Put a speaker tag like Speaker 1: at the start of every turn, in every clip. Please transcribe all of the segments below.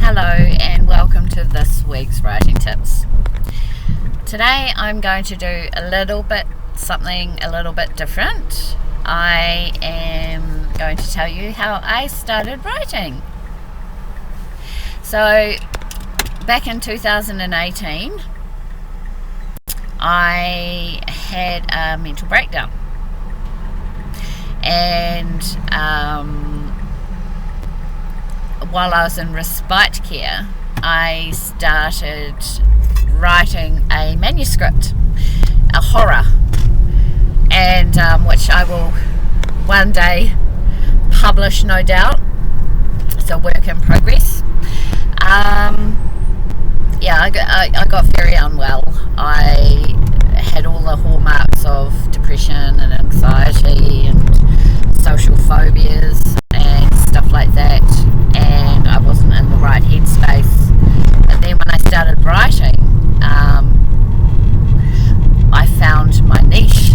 Speaker 1: Hello and welcome to this week's writing tips. Today I'm going to do something a little bit different. I am going to tell you how I started writing. So back in 2018 I had a mental breakdown, and while I was in respite care, I started writing a manuscript, a horror, and which I will one day publish, no doubt. It's a work in progress. I got very unwell. I had all the hallmarks of depression and anxiety and social phobias and stuff like that, and I wasn't in the right headspace. But then when I started writing, I found my niche.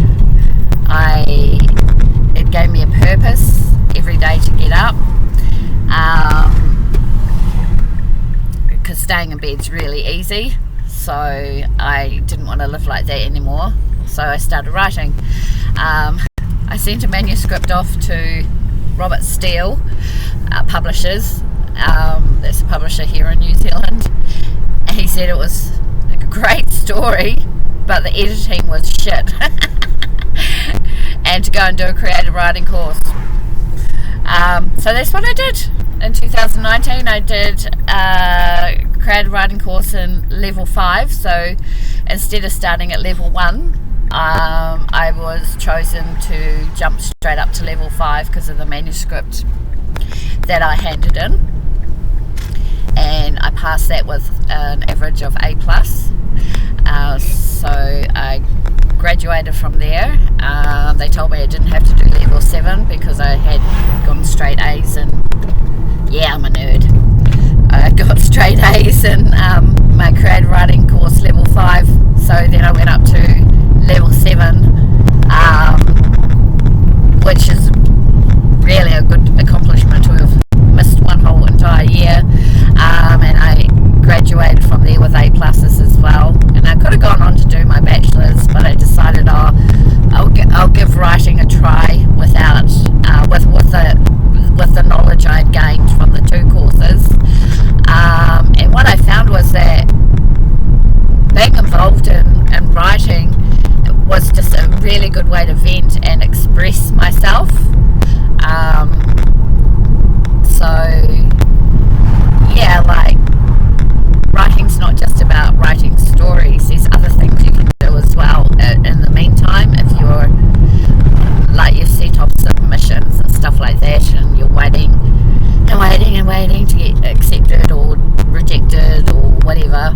Speaker 1: It gave me a purpose every day to get up, because staying in bed's really easy, so I didn't want to live like that anymore, so I started writing. I sent a manuscript off to Robert Steele Publishers. There's a publisher here in New Zealand, and he said it was a great story, but the editing was shit, and to go and do a creative writing course. So that's what I did. In 2019 I did a creative writing course in level 5, so instead of starting at level 1, I was chosen to jump straight up to level 5 because of the manuscript that I handed in, and I passed that with an average of A+. So I graduated from there. They told me I didn't have to do level 7 because I had gone straight A's, and yeah, I'm a nerd. I got straight A's in my creative writing course level 5, so then I went up to level 7, which is really a good accomplishment to have missed one whole entire year, and I graduated from there with A+ as well. And I could have gone on to do my bachelor's, but I decided I'll give writing a try with the knowledge I'd gained from the 2 courses. And what I found was that being involved in writing was just a really good way to vent and express myself. Writing's not just about writing stories. There's other things you can do as well in the meantime. If you've set off submissions and stuff like that, and you're waiting to get accepted or rejected or whatever,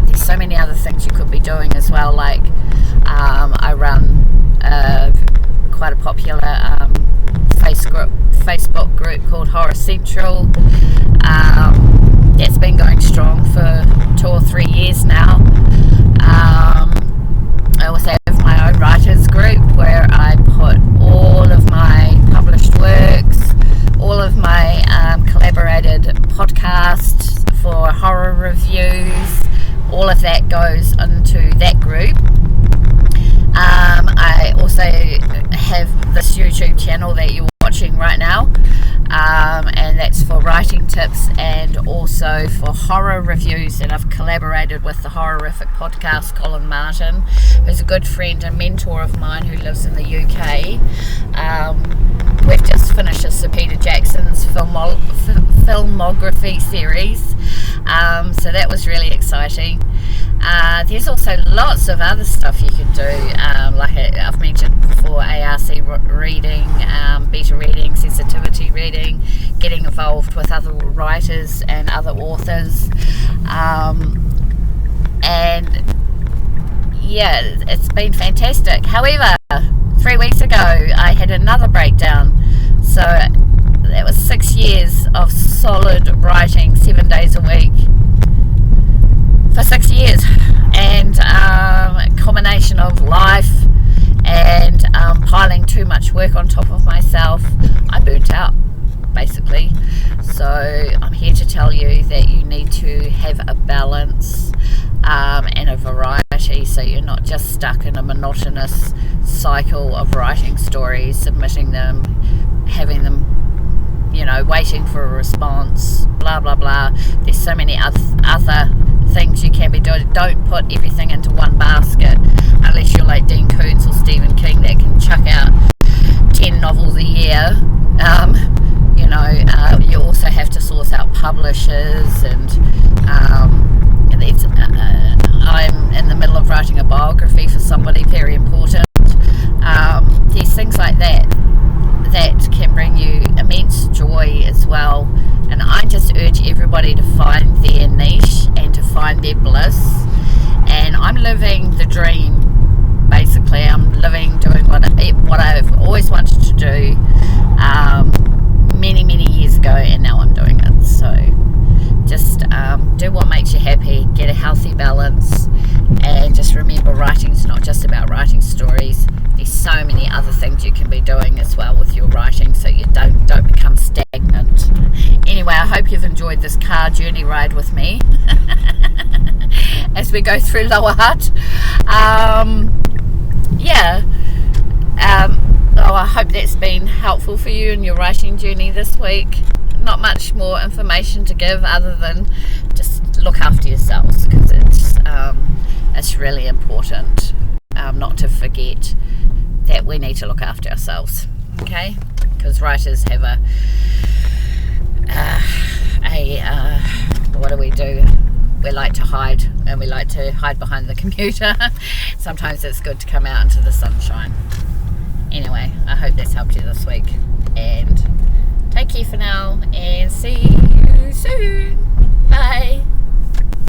Speaker 1: there's so many other things you could be doing as well. I run quite a popular Facebook group called Horror Central. That's been going strong for 2 or 3 years now. I also have my own writers group where I put all of my published works, all of my collaborated podcasts for horror reviews, all of that goes into that group. I also have this YouTube channel that you're watching right now, and that's for writing tips and also for horror reviews, and I've collaborated with the Horrific podcast Colin Martin, who's a good friend and mentor of mine who lives in the UK. We've just finished Sir Peter Jackson's filmography series, so that was really exciting. There's also lots of other stuff you can do, like I've mentioned before, ARC reading, beta reading, sensitivity reading, getting involved with other writers and other authors, and yeah, it's been fantastic. However, 3 weeks ago I had another breakdown, so that was 6 years of solid writing 7 days a week for 6 years, and a combination of life and piling too much work on top of myself. I burnt out basically, so I'm here to tell you that you need to have a balance and a variety, so you're not just stuck in a monotonous cycle of writing stories, submitting them, having them, waiting for a response, blah blah blah. There's so many other things you can be doing. Don't put everything into one basket unless you're like Dean Koontz or Stephen King that can chuck out 10 novels a year. You also have to source out publishers, and I'm in the middle of writing a biography for somebody very important. There's things like that can bring you immense joy as well, and I just urge everybody to find their niche and to find their bliss. And I'm living the dream, basically. I'm doing what I've always wanted to do many years ago, and now I'm doing it. So just do what makes you happy, get a healthy balance, and just remember, writing's not just about writing stories. There's so many other things you can be doing as well with your writing, so you don't become stagnant. Anyway, I hope you've enjoyed this car journey ride with me as we go through Lower Hutt. I hope that's been helpful for you in your writing journey this week. Not much more information to give other than just look after yourselves, because it's really important not to forget that we need to look after ourselves, okay? Because writers have what do we do? We like to hide, and we like to hide behind the computer. Sometimes it's good to come out into the sunshine. Anyway, I hope that's helped you this week, and take care for now, and see you.